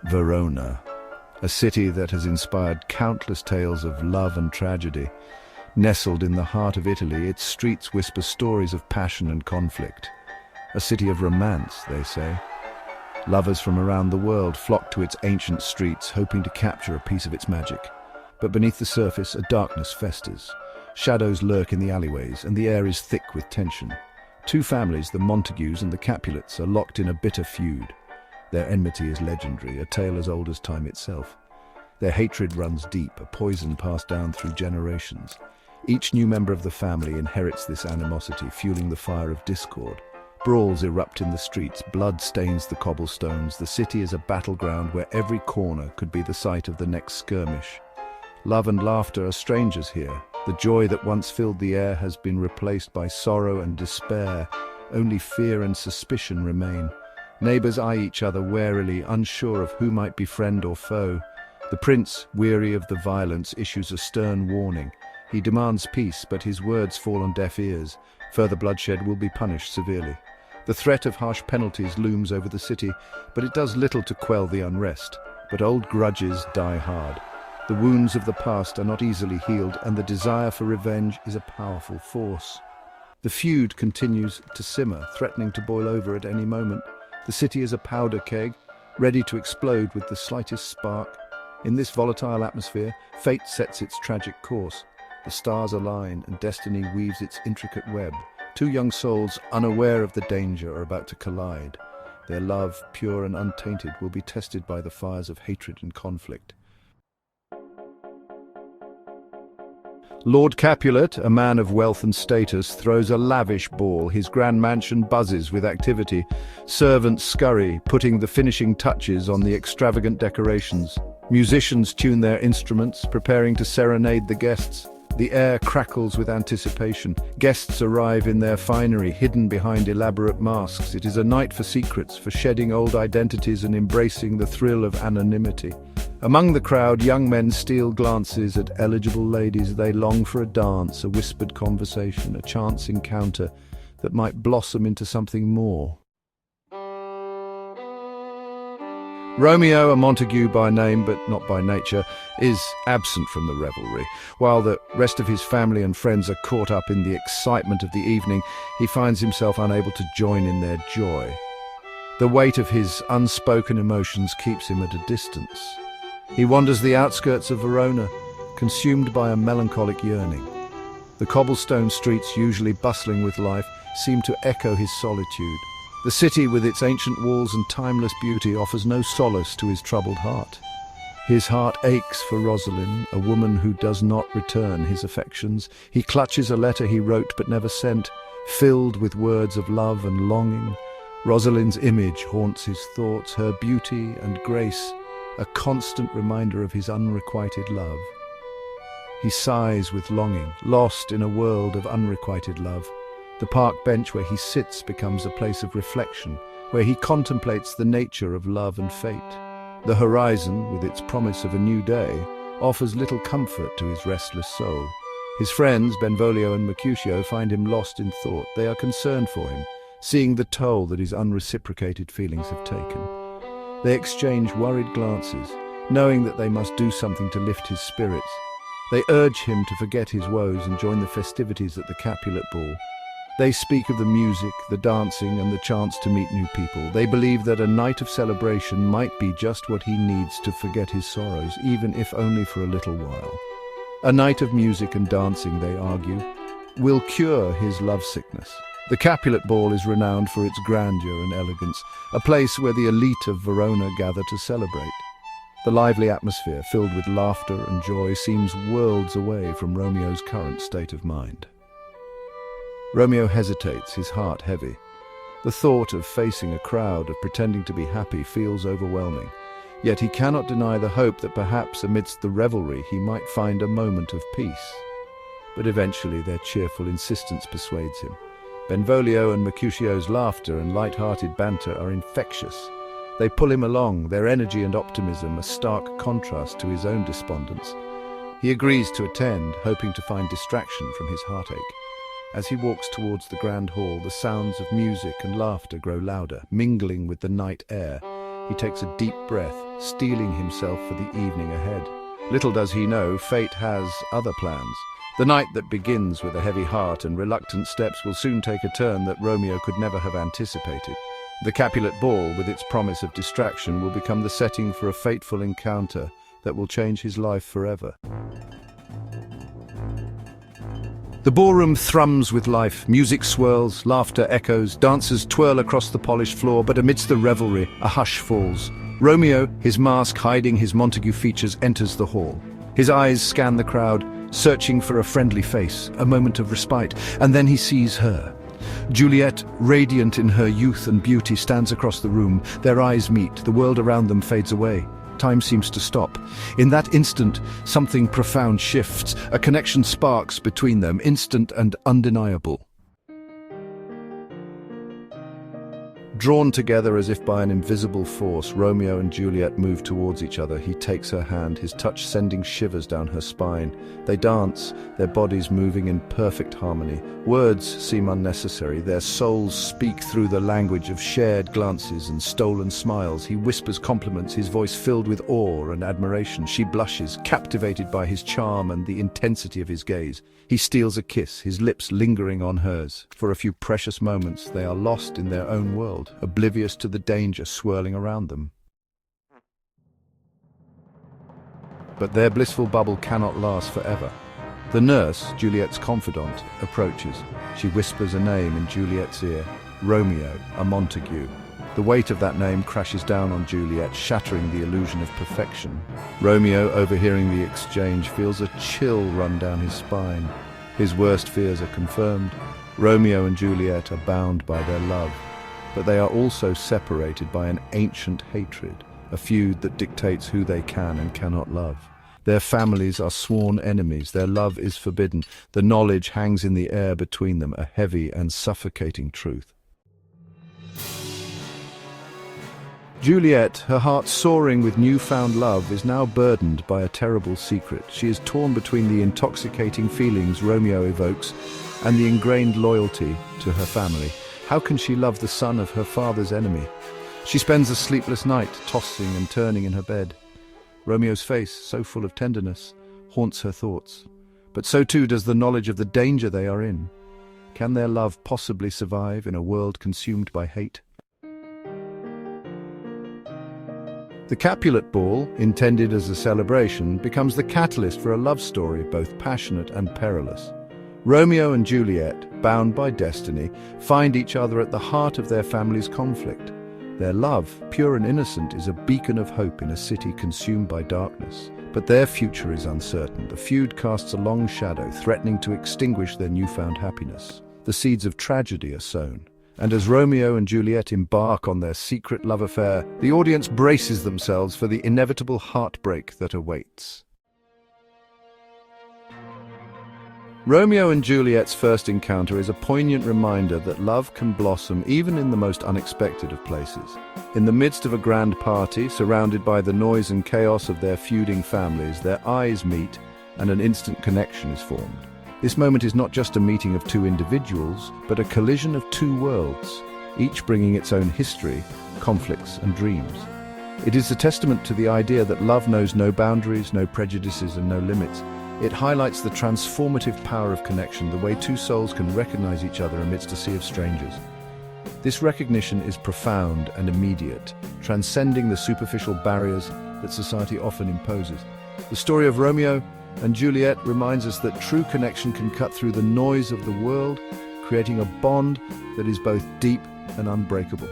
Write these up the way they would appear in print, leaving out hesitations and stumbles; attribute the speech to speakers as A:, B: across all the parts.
A: Verona, a city that has inspired countless tales of love and tragedy. Nestled in the heart of Italy, its streets whisper stories of passion and conflict. A city of romance, they say. Lovers from around the world flock to its ancient streets, hoping to capture a piece of its magic. But beneath the surface, a darkness festers. Shadows lurk in the alleyways, and the air is thick with tension. Two families, the Montagues and the Capulets, are locked in a bitter feud. Their enmity is legendary, a tale as old as time itself. Their hatred runs deep, a poison passed down through generations. Each new member of the family inherits this animosity, fueling the fire of discord. Brawls erupt in the streets, blood stains the cobblestones. The city is a battleground where every corner could be the site of the next skirmish. Love and laughter are strangers here. The joy that once filled the air has been replaced by sorrow and despair. Only fear and suspicion remain. Neighbors eye each other warily, unsure of who might be friend or foe. The prince, weary of the violence, issues a stern warning. He demands peace, but his words fall on deaf ears. Further bloodshed will be punished severely. The threat of harsh penalties looms over the city, but it does little to quell the unrest. But old grudges die hard. The wounds of the past are not easily healed, and the desire for revenge is a powerful force. The feud continues to simmer, threatening to boil over at any moment. The city is a powder keg, ready to explode with the slightest spark. In this volatile atmosphere, fate sets its tragic course. The stars align, and destiny weaves its intricate web. Two young souls, unaware of the danger, are about to collide. Their love, pure and untainted, will be tested by the fires of hatred and conflict. Lord Capulet, a man of wealth and status, throws a lavish ball. His grand mansion buzzes with activity. Servants scurry, putting the finishing touches on the extravagant decorations. Musicians tune their instruments, preparing to serenade the guests. The air crackles with anticipation. Guests arrive in their finery, hidden behind elaborate masks. It is a night for secrets, for shedding old identities and embracing the thrill of anonymity. Among the crowd, young men steal glances at eligible ladies. They long for a dance, a whispered conversation, a chance encounter that might blossom into something more. Romeo, a Montague by name but not by nature, is absent from the revelry. While the rest of his family and friends are caught up in the excitement of the evening, he finds himself unable to join in their joy. The weight of his unspoken emotions keeps him at a distance. He wanders the outskirts of Verona, consumed by a melancholic yearning. The cobblestone streets, usually bustling with life, seem to echo his solitude. The city, with its ancient walls and timeless beauty, offers no solace to his troubled heart. His heart aches for Rosalind, a woman who does not return his affections. He clutches a letter he wrote but never sent, filled with words of love and longing. Rosalind's image haunts his thoughts, her beauty and grace, a constant reminder of his unrequited love. He sighs with longing, lost in a world of unrequited love. The park bench where he sits becomes a place of reflection, where he contemplates the nature of love and fate. The horizon, with its promise of a new day, offers little comfort to his restless soul. His friends, Benvolio and Mercutio, find him lost in thought. They are concerned for him, seeing the toll that his unreciprocated feelings have taken. They exchange worried glances, knowing that they must do something to lift his spirits. They urge him to forget his woes and join the festivities at the Capulet ball. They speak of the music, the dancing, and the chance to meet new people. They believe that a night of celebration might be just what he needs to forget his sorrows, even if only for a little while. A night of music and dancing, they argue, will cure his lovesickness. The Capulet ball is renowned for its grandeur and elegance, a place where the elite of Verona gather to celebrate. The lively atmosphere, filled with laughter and joy, seems worlds away from Romeo's current state of mind. Romeo hesitates, his heart heavy. The thought of facing a crowd, of pretending to be happy, feels overwhelming. Yet he cannot deny the hope that perhaps amidst the revelry he might find a moment of peace. But eventually their cheerful insistence persuades him. Benvolio and Mercutio's laughter and light-hearted banter are infectious. They pull him along, their energy and optimism a stark contrast to his own despondence. He agrees to attend, hoping to find distraction from his heartache. As he walks towards the grand hall, the sounds of music and laughter grow louder, mingling with the night air. He takes a deep breath, steeling himself for the evening ahead. Little does he know, fate has other plans. The night that begins with a heavy heart and reluctant steps will soon take a turn that Romeo could never have anticipated. The Capulet ball, with its promise of distraction, will become the setting for a fateful encounter that will change his life forever. The ballroom thrums with life. Music swirls, laughter echoes, dancers twirl across the polished floor, but amidst the revelry, a hush falls. Romeo, his mask hiding his Montague features, enters the hall. His eyes scan the crowd, searching for a friendly face, a moment of respite, and then he sees her. Juliet, radiant in her youth and beauty, stands across the room. Their eyes meet, the world around them fades away. Time seems to stop. In that instant, something profound shifts. A connection sparks between them, instant and undeniable. Drawn together as if by an invisible force, Romeo and Juliet move towards each other. He takes her hand, his touch sending shivers down her spine. They dance, their bodies moving in perfect harmony. Words seem unnecessary. Their souls speak through the language of shared glances and stolen smiles. He whispers compliments, his voice filled with awe and admiration. She blushes, captivated by his charm and the intensity of his gaze. He steals a kiss, his lips lingering on hers. For a few precious moments, they are lost in their own world, oblivious to the danger swirling around them. But their blissful bubble cannot last forever. The nurse, Juliet's confidant, approaches. She whispers a name in Juliet's ear, Romeo, a Montague. The weight of that name crashes down on Juliet, shattering the illusion of perfection. Romeo, overhearing the exchange, feels a chill run down his spine. His worst fears are confirmed. Romeo and Juliet are bound by their love, but they are also separated by an ancient hatred, a feud that dictates who they can and cannot love. Their families are sworn enemies, their love is forbidden, the knowledge hangs in the air between them, a heavy and suffocating truth. Juliet, her heart soaring with newfound love, is now burdened by a terrible secret. She is torn between the intoxicating feelings Romeo evokes and the ingrained loyalty to her family. How can she love the son of her father's enemy? She spends a sleepless night, tossing and turning in her bed. Romeo's face, so full of tenderness, haunts her thoughts. But so too does the knowledge of the danger they are in. Can their love possibly survive in a world consumed by hate? The Capulet ball, intended as a celebration, becomes the catalyst for a love story both passionate and perilous. Romeo and Juliet, bound by destiny, find each other at the heart of their family's conflict. Their love, pure and innocent, is a beacon of hope in a city consumed by darkness. But their future is uncertain. The feud casts a long shadow, threatening to extinguish their newfound happiness. The seeds of tragedy are sown. And as Romeo and Juliet embark on their secret love affair, the audience braces themselves for the inevitable heartbreak that awaits. Romeo and Juliet's first encounter is a poignant reminder that love can blossom even in the most unexpected of places. In the midst of a grand party, surrounded by the noise and chaos of their feuding families, their eyes meet and an instant connection is formed. This moment is not just a meeting of two individuals, but a collision of two worlds, each bringing its own history, conflicts, and dreams. It is a testament to the idea that love knows no boundaries, no prejudices, and no limits. It highlights the transformative power of connection, the way two souls can recognize each other amidst a sea of strangers. This recognition is profound and immediate, transcending the superficial barriers that society often imposes. The story of Romeo and Juliet reminds us that true connection can cut through the noise of the world, creating a bond that is both deep and unbreakable.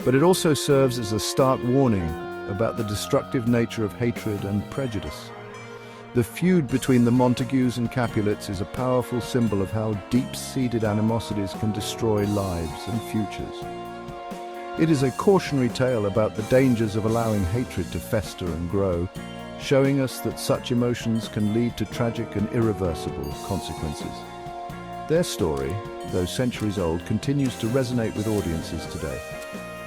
A: But it also serves as a stark warning about the destructive nature of hatred and prejudice. The feud between the Montagues and Capulets is a powerful symbol of how deep-seated animosities can destroy lives and futures. It is a cautionary tale about the dangers of allowing hatred to fester and grow, showing us that such emotions can lead to tragic and irreversible consequences. Their story, though centuries old, continues to resonate with audiences today.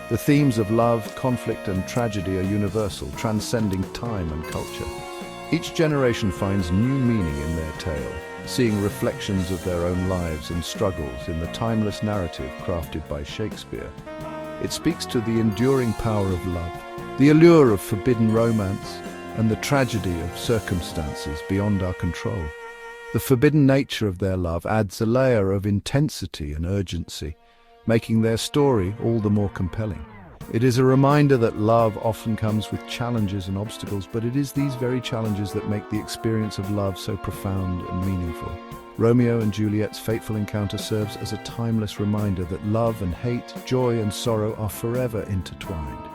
A: The themes of love, conflict, and tragedy are universal, transcending time and culture. Each generation finds new meaning in their tale, seeing reflections of their own lives and struggles in the timeless narrative crafted by Shakespeare. It speaks to the enduring power of love, The allure of forbidden romance and the tragedy of circumstances beyond our control. The forbidden nature of their love adds a layer of intensity and urgency, making their story all the more compelling. It is a reminder that love often comes with challenges and obstacles, but it is these very challenges that make the experience of love so profound and meaningful. Romeo and Juliet's fateful encounter serves as a timeless reminder that love and hate, joy and sorrow are forever intertwined.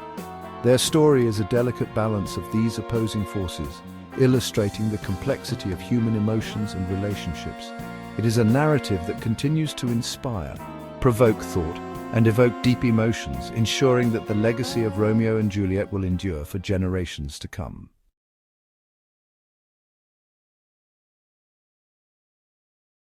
A: Their story is a delicate balance of these opposing forces, illustrating the complexity of human emotions and relationships. It is a narrative that continues to inspire, provoke thought, and evoke deep emotions, ensuring that the legacy of Romeo and Juliet will endure for generations to come.